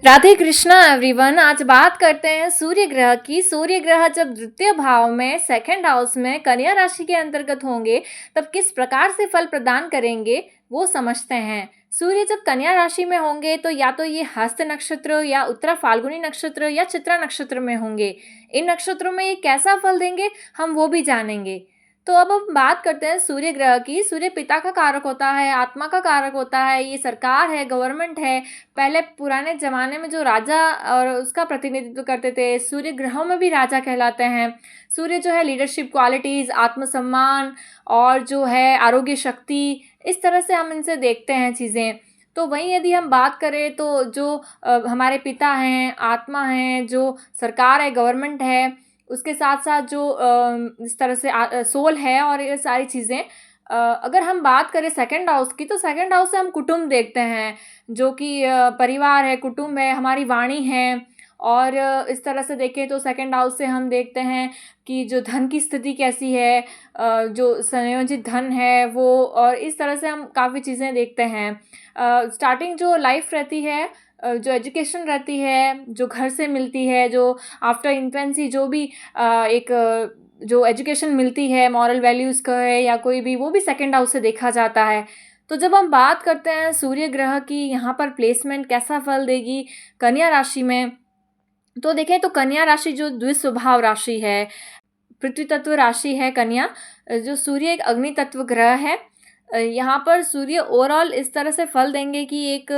Radhe Krishna everyone. आज बात करते हैं सूर्य ग्रह की। सूर्य ग्रह जब द्वितीय भाव में सेकंड हाउस में कन्या राशि के अंतर्गत होंगे तब किस प्रकार से फल प्रदान करेंगे वो समझते हैं। सूर्य जब कन्या राशि में होंगे तो या तो ये हस्त नक्षत्र या उत्तरा फाल्गुनी नक्षत्र या चित्रा नक्षत्र में होंगे। इन नक्षत्रों में ये कैसा फल देंगे हम वो भी जानेंगे। तो अब हम बात करते हैं सूर्य ग्रह की। सूर्य पिता का कारक होता है, आत्मा का कारक होता है, ये सरकार है, गवर्नमेंट है। पहले पुराने ज़माने में जो राजा और उसका प्रतिनिधित्व करते थे, सूर्य ग्रहों में भी राजा कहलाते हैं। सूर्य जो है लीडरशिप क्वालिटीज़, आत्मसम्मान और जो है आरोग्य शक्ति, इस तरह से हम इनसे देखते हैं चीज़ें। तो वहीं यदि हम बात करें तो जो हमारे पिता हैं, आत्मा हैं, जो सरकार है, गवर्नमेंट है, उसके साथ साथ जो इस तरह से सोल है और ये सारी चीज़ें। अगर हम बात करें सेकंड हाउस की तो सेकंड हाउस से हम कुटुंब देखते हैं, जो कि परिवार है, कुटुंब है, हमारी वाणी है। और इस तरह से देखें तो सेकंड हाउस से हम देखते हैं कि जो धन की स्थिति कैसी है, जो संयोजित धन है वो, और इस तरह से हम काफ़ी चीज़ें देखते हैं। स्टार्टिंग जो लाइफ रहती है, जो एजुकेशन रहती है, जो घर से मिलती है, जो आफ्टर इन्फेंसी जो भी एक जो एजुकेशन मिलती है, मॉरल वैल्यूज़ का है या कोई भी, वो भी सेकंड हाउस से देखा जाता है। तो जब हम बात करते हैं सूर्य ग्रह की यहाँ पर प्लेसमेंट कैसा फल देगी कन्या राशि में, तो देखें तो कन्या राशि जो द्विस्वभाव राशि है, पृथ्वी तत्व राशि है कन्या। जो सूर्य एक अग्नि तत्व ग्रह है। यहाँ पर सूर्य ओवरऑल इस तरह से फल देंगे कि एक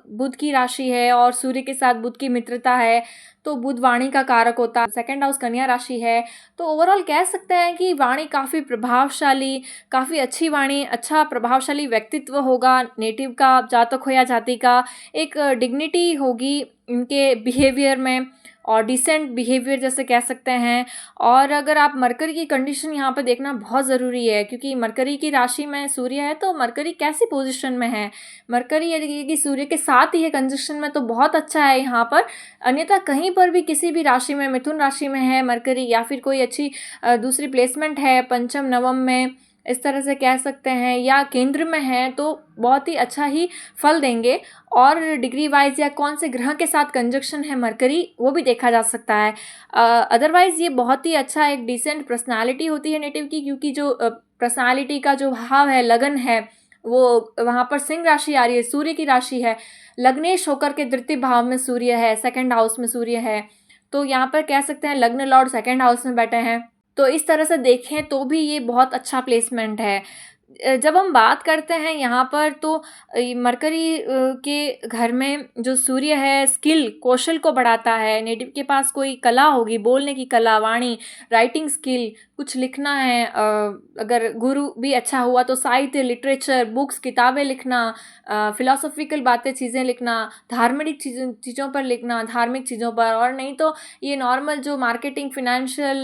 बुध की राशि है और सूर्य के साथ बुध की मित्रता है, तो बुध वाणी का कारक होता है। सेकंड हाउस कन्या राशि है, तो ओवरऑल कह सकते हैं कि वाणी काफ़ी प्रभावशाली, काफ़ी अच्छी वाणी, अच्छा प्रभावशाली व्यक्तित्व होगा। नेटिव का जातक हो या जाति का, एक डिग्निटी होगी इनके बिहेवियर में और डिसेंट बिहेवियर जैसे कह सकते हैं। और अगर आप मरकरी की कंडीशन यहाँ पे देखना बहुत ज़रूरी है, क्योंकि मरकरी की राशि में सूर्य है तो मरकरी कैसी पोजीशन में है। मरकरी यदि सूर्य के साथ ही है कंजक्शन में तो बहुत अच्छा है यहाँ पर। अन्यथा कहीं पर भी किसी भी राशि में, मिथुन राशि में है मरकरी या फिर कोई अच्छी दूसरी प्लेसमेंट है पंचम नवम में, इस तरह से कह सकते हैं, या केंद्र में है, तो बहुत ही अच्छा ही फल देंगे। और डिग्री वाइज या कौन से ग्रह के साथ कंजक्शन है मरकरी वो भी देखा जा सकता है। अदरवाइज़ ये बहुत ही अच्छा एक डिसेंट पर्सनालिटी होती है नेटिव की, क्योंकि जो पर्सनालिटी का जो भाव है, लगन है, वो वहाँ पर सिंह राशि आ रही है, सूर्य की राशि है। लग्नेश होकर के तृतीय भाव में सूर्य है, सेकंड हाउस में सूर्य है, तो यहाँ पर कह सकते हैं लग्न लॉर्ड सेकंड हाउस में बैठे हैं। तो इस तरह से देखें तो भी ये बहुत अच्छा प्लेसमेंट है। जब हम बात करते हैं यहाँ पर तो मरकरी के घर में जो सूर्य है स्किल, कौशल को बढ़ाता है। नेटिव के पास कोई कला होगी, बोलने की कला, वाणी, राइटिंग स्किल, कुछ लिखना है। अगर गुरु भी अच्छा हुआ तो साहित्य, लिटरेचर, बुक्स, किताबें लिखना, फिलोसॉफिकल बातें, चीज़ें लिखना, धार्मिक चीज़ों पर लिखना, धार्मिक चीज़ों पर। और नहीं तो ये नॉर्मल जो मार्केटिंग, फिनेंशियल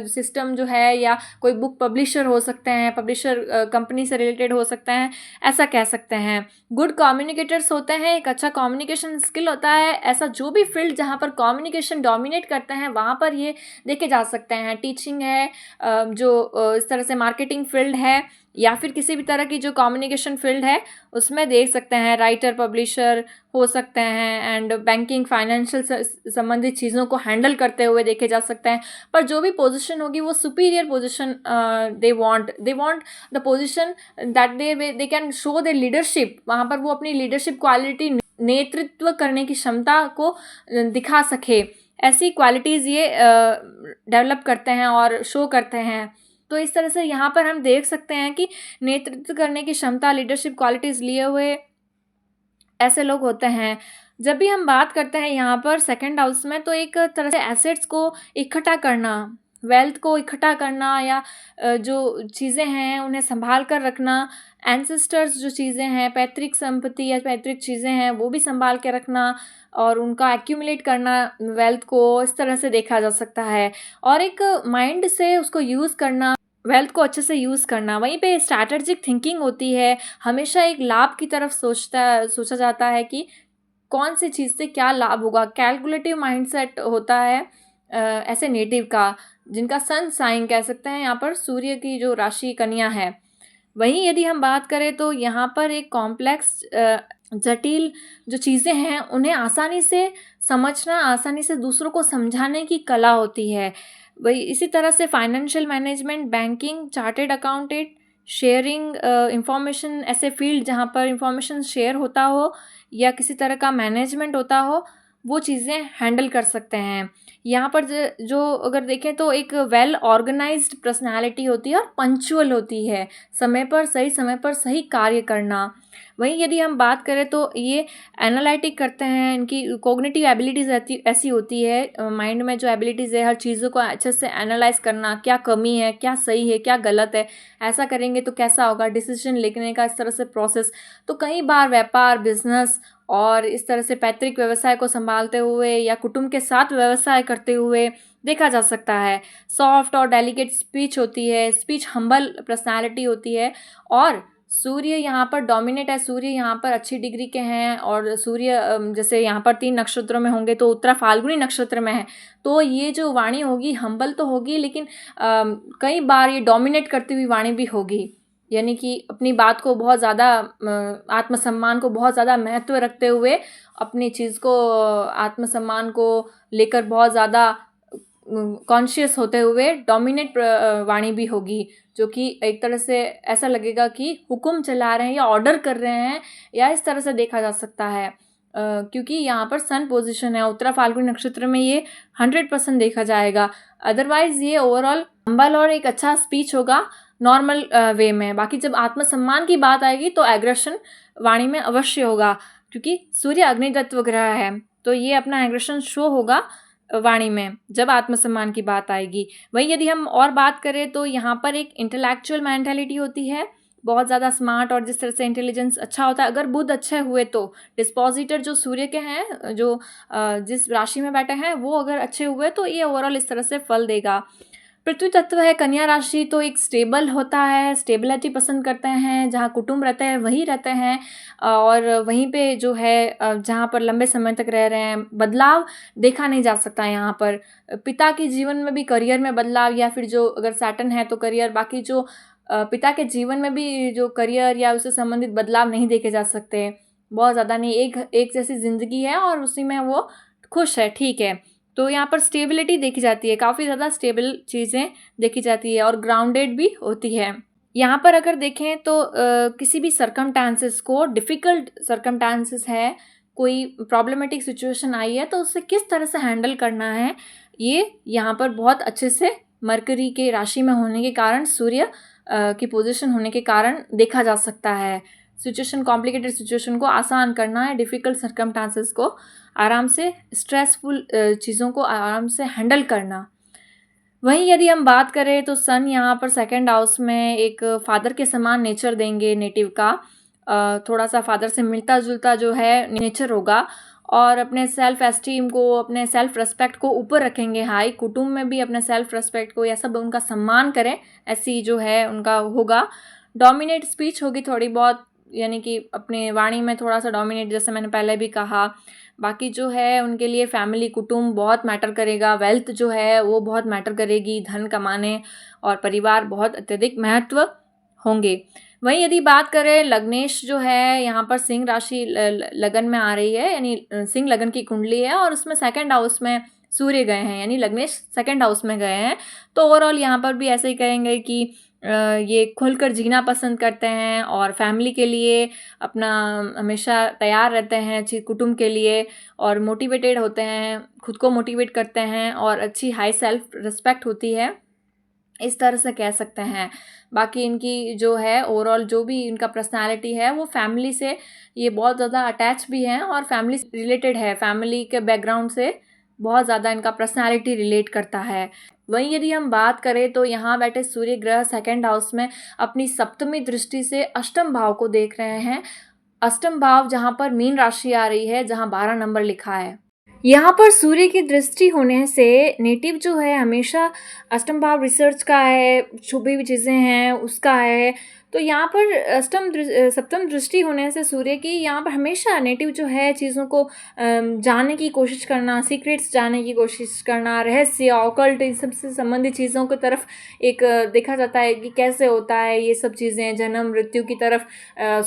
सिस्टम जो है, या कोई बुक पब्लिशर हो सकते हैं, पब्लिशर कंपनी से रिलेटेड हो सकते हैं, ऐसा कह सकते हैं। गुड कम्युनिकेटर्स होते हैं, एक अच्छा कम्युनिकेशन स्किल होता है। ऐसा जो भी फील्ड जहाँ पर कम्युनिकेशन डोमिनेट करते हैं वहाँ पर ये देखे जा सकते हैं। टीचिंग है, जो इस तरह से मार्केटिंग फील्ड है, या फिर किसी भी तरह की जो कम्युनिकेशन फील्ड है उसमें देख सकते हैं। राइटर, पब्लिशर हो सकते हैं, एंड बैंकिंग, फाइनेंशियल संबंधित चीज़ों को हैंडल करते हुए देखे जा सकते हैं। पर जो भी पोजीशन होगी वो superior position they want the position that they can show the leadership. वहाँ पर वो अपनी लीडरशिप क्वालिटी, नेतृत्व करने की क्षमता को दिखा सके, ऐसी क्वालिटीज़ ये डेवलप करते हैं और शो करते हैं। तो इस तरह से यहाँ पर हम देख सकते हैं कि नेतृत्व करने की क्षमता, लीडरशिप क्वालिटीज़ लिए हुए ऐसे लोग होते हैं। जब भी हम बात करते हैं यहाँ पर सेकंड हाउस में, तो एक तरह से एसेट्स को इकट्ठा करना, वेल्थ को इकट्ठा करना, या जो चीज़ें हैं उन्हें संभाल कर रखना, एंसेस्टर्स जो चीज़ें हैं, पैतृक संपत्ति या पैतृक चीज़ें हैं वो भी संभाल के रखना और उनका एक्यूमुलेट करना वेल्थ को, इस तरह से देखा जा सकता है। और एक माइंड से उसको यूज़ करना, वेल्थ को अच्छे से यूज़ करना। वहीं पे स्ट्रैटेजिक थिंकिंग होती है, हमेशा एक लाभ की तरफ सोचा जाता है कि कौन सी चीज़ से क्या लाभ होगा। कैलकुलेटिव माइंडसेट होता है ऐसे नेटिव का, जिनका सन साइन कह सकते हैं यहाँ पर सूर्य की जो राशि कन्या है। वहीं यदि हम बात करें तो यहाँ पर एक कॉम्प्लेक्स जटिल जो चीज़ें हैं उन्हें आसानी से समझना, आसानी से दूसरों को समझाने की कला होती है। वही इसी तरह से financial management, banking, chartered accountant, sharing information, ऐसे फील्ड जहाँ पर इंफॉर्मेशन शेयर होता हो या किसी तरह का मैनेजमेंट होता हो, वो चीज़ें हैंडल कर सकते हैं। यहाँ पर जो अगर देखें तो एक वेल ऑर्गेनाइज्ड पर्सनैलिटी होती है और पंक्चुअल होती है, समय पर सही कार्य करना। वहीं यदि हम बात करें तो ये एनालिटिक करते हैं, इनकी कॉग्निटिव एबिलिटीज़ ऐसी होती है, माइंड में जो एबिलिटीज़ है हर चीज़ों को अच्छे से एनालाइज करना, क्या कमी है, क्या सही है, क्या गलत है, ऐसा करेंगे तो कैसा होगा, डिसीजन लेने का इस तरह से प्रोसेस। तो कई बार व्यापार, बिजनेस और इस तरह से पैतृक व्यवसाय को संभालते हुए या कुटुंब के साथ व्यवसाय करते हुए देखा जा सकता है। सॉफ्ट और डेलिकेट स्पीच होती है, स्पीच हम्बल पर्सनालिटी होती है। और सूर्य यहाँ पर डोमिनेट है, सूर्य यहाँ पर अच्छी डिग्री के हैं और सूर्य जैसे यहाँ पर 3 नक्षत्रों में होंगे तो उत्तरा फाल्गुनी नक्षत्र में है, तो ये जो वाणी होगी हम्बल तो होगी, लेकिन कई बार ये डोमिनेट करती हुई वाणी भी होगी। यानी कि अपनी बात को बहुत ज़्यादा आत्मसम्मान को बहुत ज़्यादा महत्व रखते हुए अपनी चीज़ को, आत्मसम्मान को लेकर बहुत ज़्यादा कॉन्शियस होते हुए डोमिनेट वाणी भी होगी, जो कि एक तरह से ऐसा लगेगा कि हुक्म चला रहे हैं या ऑर्डर कर रहे हैं, या इस तरह से देखा जा सकता है। क्योंकि यहाँ पर सन पोजीशन है, उत्तरा फाल्गुनी नक्षत्र में ये 100% देखा जाएगा। अदरवाइज ये ओवरऑल हम्बल और एक अच्छा स्पीच होगा नॉर्मल वे में। बाकी जब आत्मसम्मान की बात आएगी तो एग्रेशन वाणी में अवश्य होगा, क्योंकि सूर्य अग्नितत्व ग्रह है, तो ये अपना एग्रेशन शो होगा वाणी में जब आत्मसम्मान की बात आएगी। वहीं यदि हम और बात करें तो यहाँ पर एक इंटेलेक्चुअल मेंटालिटी होती है, बहुत ज़्यादा स्मार्ट, और जिस तरह से इंटेलिजेंस अच्छा होता है, अगर बुध अच्छे हुए तो डिस्पोजिटर जो सूर्य के हैं, जो जिस राशि में बैठे हैं, वो अगर अच्छे हुए तो ये ओवरऑल इस तरह से फल देगा। पृथ्वी तत्व है कन्या राशि, तो एक स्टेबल होता है, स्टेबिलिटी पसंद करते हैं, जहाँ कुटुंब रहते हैं वहीं रहते हैं, और वहीं पे जो है जहाँ पर लंबे समय तक रह रहे हैं, बदलाव देखा नहीं जा सकता यहाँ पर। पिता के जीवन में भी करियर में बदलाव, या फिर जो अगर सैटर्न है तो करियर, बाकी जो पिता के जीवन में भी जो करियर या उससे संबंधित बदलाव नहीं देखे जा सकते, बहुत ज़्यादा नहीं, एक जैसी ज़िंदगी है और उसी में वो खुश है, ठीक है। तो यहाँ पर स्टेबिलिटी देखी जाती है, काफ़ी ज़्यादा स्टेबल चीज़ें देखी जाती है और ग्राउंडेड भी होती है। यहाँ पर अगर देखें तो किसी भी सर्कमस्टांसेस को, डिफ़िकल्ट सर्कमस्टांसेस है, कोई प्रॉब्लमेटिक सिचुएशन आई है, तो उससे किस तरह से हैंडल करना है, ये यहाँ पर बहुत अच्छे से मरकरी के राशि में होने के कारण, सूर्य की पोजीशन होने के कारण देखा जा सकता है। सिचुएशन, कॉम्प्लिकेटेड सिचुएशन को आसान करना है, डिफ़िकल्ट सर्कमस्टांसेस को आराम से, स्ट्रेसफुल चीज़ों को आराम से हैंडल करना। वहीं यदि हम बात करें तो सन यहाँ पर सेकंड हाउस में एक फादर के समान नेचर देंगे नेटिव का, थोड़ा सा फादर से मिलता जुलता जो है नेचर होगा, और अपने सेल्फ एस्टीम को, अपने सेल्फ रेस्पेक्ट को ऊपर रखेंगे हाई, कुटुंब में भी अपने सेल्फ रेस्पेक्ट को या सब उनका सम्मान करें, ऐसी जो है उनका होगा। डोमिनेट स्पीच होगी थोड़ी बहुत, यानी कि अपने वाणी में थोड़ा सा डोमिनेट, जैसे मैंने पहले भी कहा। बाकी जो है उनके लिए फैमिली, कुटुंब बहुत मैटर करेगा, वेल्थ जो है वो बहुत मैटर करेगी, धन कमाने और परिवार बहुत अत्यधिक महत्व होंगे। वहीं यदि बात करें लग्नेश जो है, यहाँ पर सिंह राशि लगन में आ रही है, यानी सिंह लगन की कुंडली है और उसमें सेकंड हाउस में सूर्य गए हैं, यानी लग्नेश सेकंड हाउस में गए हैं, तो ओवरऑल यहाँ पर भी ऐसे ही कहेंगे कि ये खुलकर जीना पसंद करते हैं और फैमिली के लिए अपना हमेशा तैयार रहते हैं, कुटुंब के लिए, और मोटिवेटेड होते हैं, खुद को मोटिवेट करते हैं और अच्छी हाई सेल्फ रिस्पेक्ट होती है, इस तरह से कह सकते हैं। बाकी इनकी जो है ओवरऑल जो भी इनका पर्सनालिटी है वो फैमिली से ये बहुत ज़्यादा अटैच भी हैं और फैमिली रिलेटेड है, फैमिली के बैकग्राउंड से बहुत ज़्यादा इनका पर्सनालिटी रिलेट करता है। वहीं यदि हम बात करें तो यहाँ बैठे सूर्य ग्रह सेकंड हाउस में अपनी सप्तमी दृष्टि से अष्टम भाव को देख रहे हैं। अष्टम भाव जहाँ पर मीन राशि आ रही है, जहाँ 12 नंबर लिखा है, यहाँ पर सूर्य की दृष्टि होने से नेटिव जो है हमेशा अष्टम भाव रिसर्च का है, छुपी हुई चीज़ें हैं उसका है। तो यहाँ पर सप्तम दृष्टि होने से सूर्य की यहाँ पर हमेशा नेटिव जो है चीज़ों को जानने की कोशिश करना, सीक्रेट्स जानने की कोशिश करना, रहस्य, ऑकल्ट इन सब से संबंधित चीज़ों की तरफ एक देखा जाता है कि कैसे होता है ये सब चीज़ें, जन्म मृत्यु की तरफ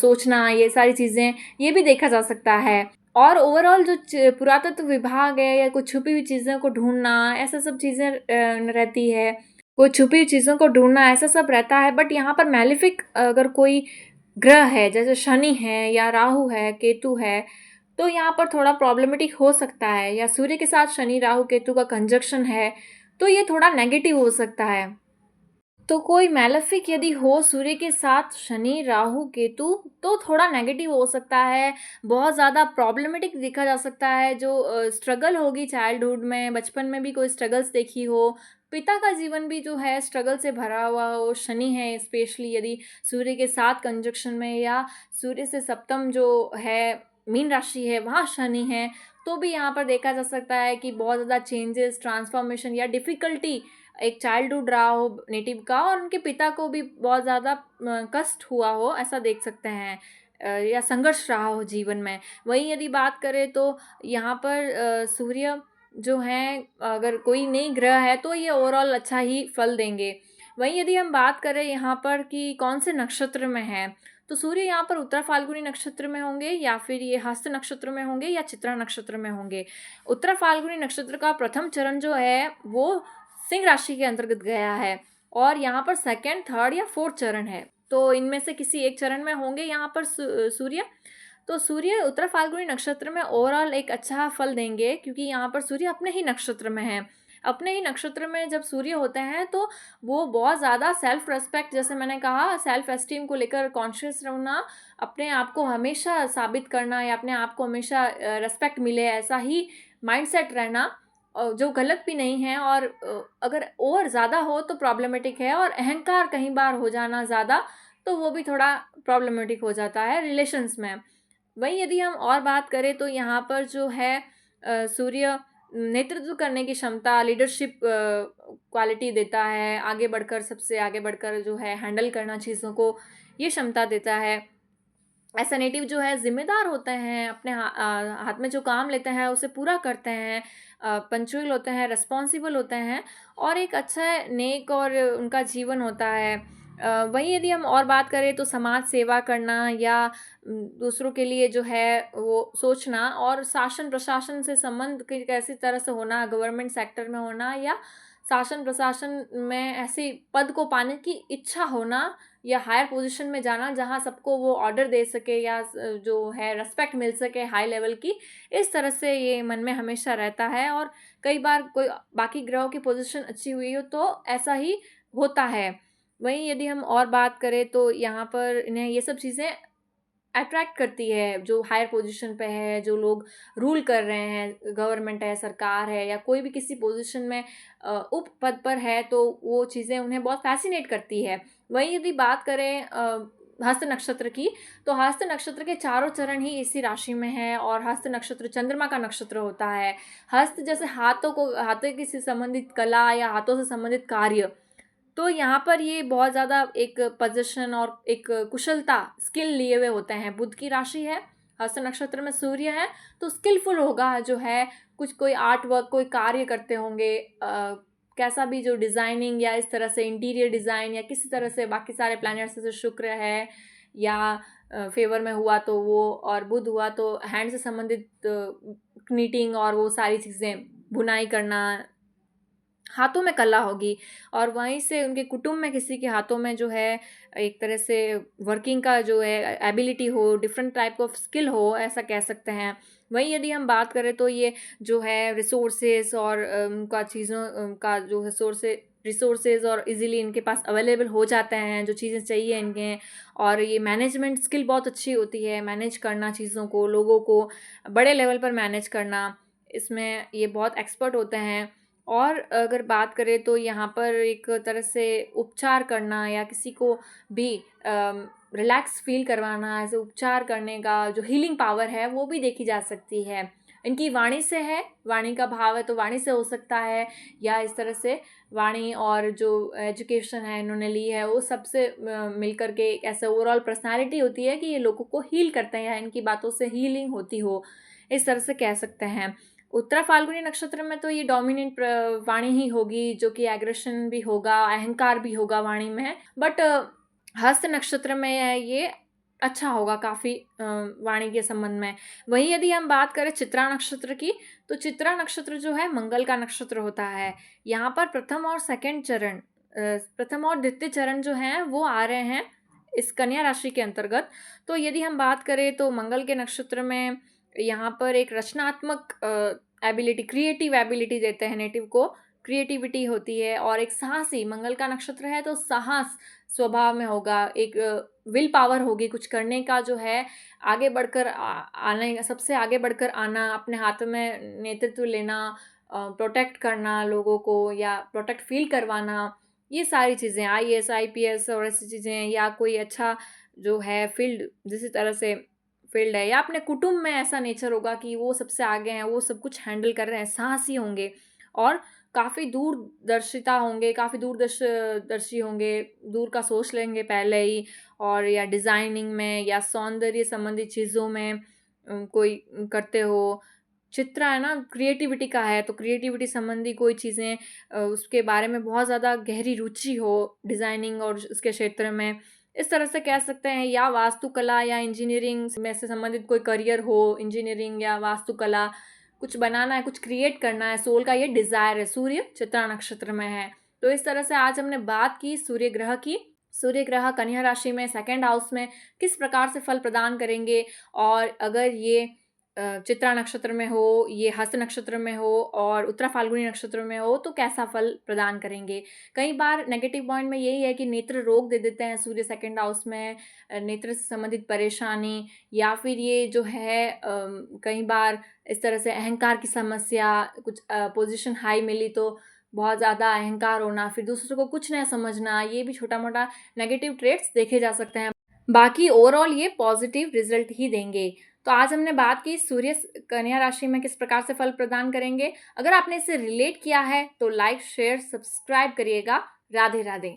सोचना, ये सारी चीज़ें, ये भी देखा जा सकता है। और ओवरऑल जो पुरातत्व विभाग है या कुछ छुपी हुई चीज़ों को ढूंढना, ऐसा सब चीज़ें रहती है, कोई छुपी हुई चीज़ों को ढूंढना, ऐसा सब रहता है। बट यहाँ पर मैलिफिक अगर कोई ग्रह है, जैसे शनि है या राहु है, केतु है, तो यहाँ पर थोड़ा प्रॉब्लमेटिक हो सकता है। या सूर्य के साथ शनि राहु केतु का कंजक्शन है, तो ये थोड़ा नेगेटिव हो सकता है। तो कोई मैलेफिक यदि हो सूर्य के साथ शनि राहु केतु, तो थोड़ा नेगेटिव हो सकता है, बहुत ज़्यादा प्रॉब्लमेटिक देखा जा सकता है। जो स्ट्रगल होगी चाइल्डहुड में, बचपन में भी कोई स्ट्रगल्स देखी हो, पिता का जीवन भी जो है स्ट्रगल से भरा हुआ हो, शनि है स्पेशली यदि सूर्य के साथ कंजक्शन में, या सूर्य से सप्तम जो है मीन राशि है वहाँ शनि है, तो भी यहाँ पर देखा जा सकता है कि बहुत ज़्यादा चेंजेस, ट्रांसफॉर्मेशन या डिफ़िकल्टी एक चाइल्डहुड रहा हो नेटिव का, और उनके पिता को भी बहुत ज़्यादा कष्ट हुआ हो, ऐसा देख सकते हैं। या संघर्ष रहा हो जीवन में। वहीं यदि बात करें तो यहाँ पर सूर्य जो हैं, अगर कोई नई ग्रह है तो ये ओवरऑल अच्छा ही फल देंगे। वहीं यदि हम बात करें यहाँ पर कि कौन से नक्षत्र में है, तो सूर्य यहाँ पर उत्तरा फाल्गुनी नक्षत्र में होंगे, या फिर ये हस्त नक्षत्र में होंगे, या चित्रा नक्षत्र में होंगे। उत्तरा फाल्गुनी नक्षत्र का प्रथम चरण जो है वो सिंह राशि के अंतर्गत गया है, और यहाँ पर सेकंड, थर्ड या फोर्थ चरण है, तो इनमें से किसी एक चरण में होंगे यहाँ पर सूर्य। तो सूर्य उत्तरा फाल्गुनी नक्षत्र में ओवरऑल एक अच्छा फल देंगे, क्योंकि यहाँ पर सूर्य अपने ही नक्षत्र में है। अपने ही नक्षत्र में जब सूर्य होते हैं तो वो बहुत ज़्यादा सेल्फ रेस्पेक्ट, जैसे मैंने कहा, सेल्फ एस्टीम को लेकर कॉन्शियस रहना, अपने आप को हमेशा साबित करना, या अपने आप को हमेशा रेस्पेक्ट मिले, ऐसा ही माइंडसेट रहना, जो गलत भी नहीं है। और अगर ओवर ज़्यादा हो तो प्रॉब्लमेटिक है, और अहंकार कहीं बार हो जाना ज़्यादा, तो वो भी थोड़ा प्रॉब्लमेटिक हो जाता है रिलेशंस में। वहीं यदि हम और बात करें तो यहाँ पर जो है सूर्य नेतृत्व करने की क्षमता, लीडरशिप क्वालिटी देता है, आगे बढ़कर, सबसे आगे बढ़कर जो है हैंडल करना चीज़ों को, ये क्षमता देता है। ऐसा नेटिव जो है ज़िम्मेदार होते हैं, अपने हाथ में जो काम लेते हैं उसे पूरा करते हैं, पंक्चुअल होते हैं, रिस्पॉन्सिबल होते हैं, और एक अच्छा नेक और उनका जीवन होता है। वहीं यदि हम और बात करें तो समाज सेवा करना, या दूसरों के लिए जो है वो सोचना, और शासन प्रशासन से संबंध कैसी तरह से होना, गवर्नमेंट सेक्टर में होना, या शासन प्रशासन में ऐसे पद को पाने की इच्छा होना, या हायर पोजीशन में जाना जहाँ सबको वो ऑर्डर दे सके, या जो है रिस्पेक्ट मिल सके हाई लेवल की, इस तरह से ये मन में हमेशा रहता है। और कई बार कोई बाकी ग्रहों की पोजीशन अच्छी हुई हो तो ऐसा ही होता है। वहीं यदि हम और बात करें तो यहाँ पर इन्हें ये सब चीज़ें अट्रैक्ट करती है, जो हायर पोजीशन पे है, जो लोग रूल कर रहे हैं, गवर्नमेंट है, सरकार है, या कोई भी किसी पोजीशन में उप पद पर है, तो वो चीज़ें उन्हें बहुत फैसिनेट करती है। वहीं यदि बात करें हस्त नक्षत्र की, तो हस्त नक्षत्र के चारों चरण ही इसी राशि में है, और हस्त नक्षत्र चंद्रमा का नक्षत्र होता है। हस्त जैसे हाथों की से संबंधित कला या हाथों से संबंधित कार्य, तो यहाँ पर ये बहुत ज़्यादा एक पोजीशन और एक कुशलता, स्किल लिए हुए होते हैं। बुध की राशि है, हस्त नक्षत्र में सूर्य है, तो स्किलफुल होगा जो है, कुछ कोई आर्ट वर्क, कोई कार्य करते होंगे, कैसा भी जो डिज़ाइनिंग, या इस तरह से इंटीरियर डिज़ाइन, या किसी तरह से बाकी सारे प्लैनेट्स जैसे शुक्र है, या फेवर में हुआ तो वो, और बुध हुआ तो हैंड से संबंधित नीटिंग और वो सारी चीज़ें, बुनाई करना, हाथों में कला होगी। और वहीं से उनके कुटुंब में किसी के हाथों में जो है एक तरह से वर्किंग का जो है एबिलिटी हो, डिफरेंट टाइप ऑफ स्किल हो, ऐसा कह सकते हैं। वहीं यदि हम बात करें तो ये जो है रिसोर्सेज और उनका चीज़ों का जो है रिसोर्सेज और इजीली इनके पास अवेलेबल हो जाते हैं, जो चीज़ें चाहिए इनके। और ये मैनेजमेंट स्किल बहुत अच्छी होती है, मैनेज करना चीज़ों को, लोगों को बड़े लेवल पर मैनेज करना, इसमें ये बहुत एक्सपर्ट होते हैं। और अगर बात करें तो यहाँ पर एक तरह से उपचार करना, या किसी को भी रिलैक्स फील करवाना, ऐसे उपचार करने का जो हीलिंग पावर है वो भी देखी जा सकती है। इनकी वाणी से है, वाणी का भाव है तो वाणी से हो सकता है, या इस तरह से वाणी और जो एजुकेशन है इन्होंने ली है वो सबसे मिलकर के एक ऐसा ओवरऑल पर्सनालिटी होती है कि ये लोगों को हील करते हैं या इनकी बातों से हीलिंग होती हो, इस तरह से कह सकते हैं। उत्तरा फाल्गुनी नक्षत्र में तो ये डोमिनेंट वाणी ही होगी, जो कि एग्रेशन भी होगा, अहंकार भी होगा वाणी में। बट हस्त नक्षत्र में ये अच्छा होगा काफ़ी वाणी के संबंध में। वहीं यदि हम बात करें चित्रा नक्षत्र की, तो चित्रा नक्षत्र जो है मंगल का नक्षत्र होता है। यहाँ पर प्रथम और सेकंड चरण, प्रथम और द्वितीय चरण जो हैं वो आ रहे हैं इस कन्या राशि के अंतर्गत। तो यदि हम बात करें तो मंगल के नक्षत्र में यहाँ पर एक रचनात्मक एबिलिटी, क्रिएटिव एबिलिटी देते हैं नेटिव को, क्रिएटिविटी होती है, और एक साहसी, मंगल का नक्षत्र है तो साहस स्वभाव में होगा, एक विल पावर होगी कुछ करने का जो है, आगे बढ़कर आने, सबसे आगे बढ़कर आना, अपने हाथ में नेतृत्व लेना, प्रोटेक्ट करना लोगों को या प्रोटेक्ट फील करवाना, ये सारी चीज़ें, आईएएस आईपीएस और ऐसी चीज़ें, या कोई अच्छा जो है फील्ड, जिस तरह से फील्ड है, या अपने कुटुंब में ऐसा नेचर होगा कि वो सबसे आगे हैं, वो सब कुछ हैंडल कर रहे हैं, साहसी होंगे और काफ़ी दूरदर्शिता होंगे, काफ़ी दर्शी होंगे, दूर का सोच लेंगे पहले ही, और या डिज़ाइनिंग में या सौंदर्य संबंधी चीज़ों में कोई करते हो। चित्रा है ना, क्रिएटिविटी का है, तो क्रिएटिविटी संबंधी कोई चीज़ें उसके बारे में बहुत ज़्यादा गहरी रुचि हो, डिज़ाइनिंग और उसके क्षेत्र में, इस तरह से कह सकते हैं। या वास्तुकला या इंजीनियरिंग में से संबंधित कोई करियर हो, इंजीनियरिंग या वास्तुकला, कुछ बनाना है, कुछ क्रिएट करना है, सोल का ये डिज़ायर है, सूर्य चित्रा नक्षत्र में है। तो इस तरह से आज हमने बात की सूर्य ग्रह की। सूर्य ग्रह कन्या राशि में सेकंड हाउस में किस प्रकार से फल प्रदान करेंगे, और अगर ये चित्रा नक्षत्र में हो, ये हस्त नक्षत्र में हो और उत्तरा फाल्गुनी नक्षत्र में हो तो कैसा फल प्रदान करेंगे। कई बार नेगेटिव पॉइंट में यही है कि नेत्र रोग दे देते हैं सूर्य सेकंड हाउस में, नेत्र से संबंधित परेशानी, या फिर ये जो है कई बार इस तरह से अहंकार की समस्या, कुछ पोजीशन हाई मिली तो बहुत ज़्यादा अहंकार होना, फिर दूसरों को कुछ नहीं समझना, ये भी छोटा मोटा नेगेटिव ट्रेट्स देखे जा सकते हैं। बाकी ओवरऑल ये पॉजिटिव रिजल्ट ही देंगे। तो आज हमने बात की सूर्य कन्या राशि में किस प्रकार से फल प्रदान करेंगे। अगर आपने इसे रिलेट किया है तो लाइक शेयर सब्सक्राइब करिएगा। राधे राधे।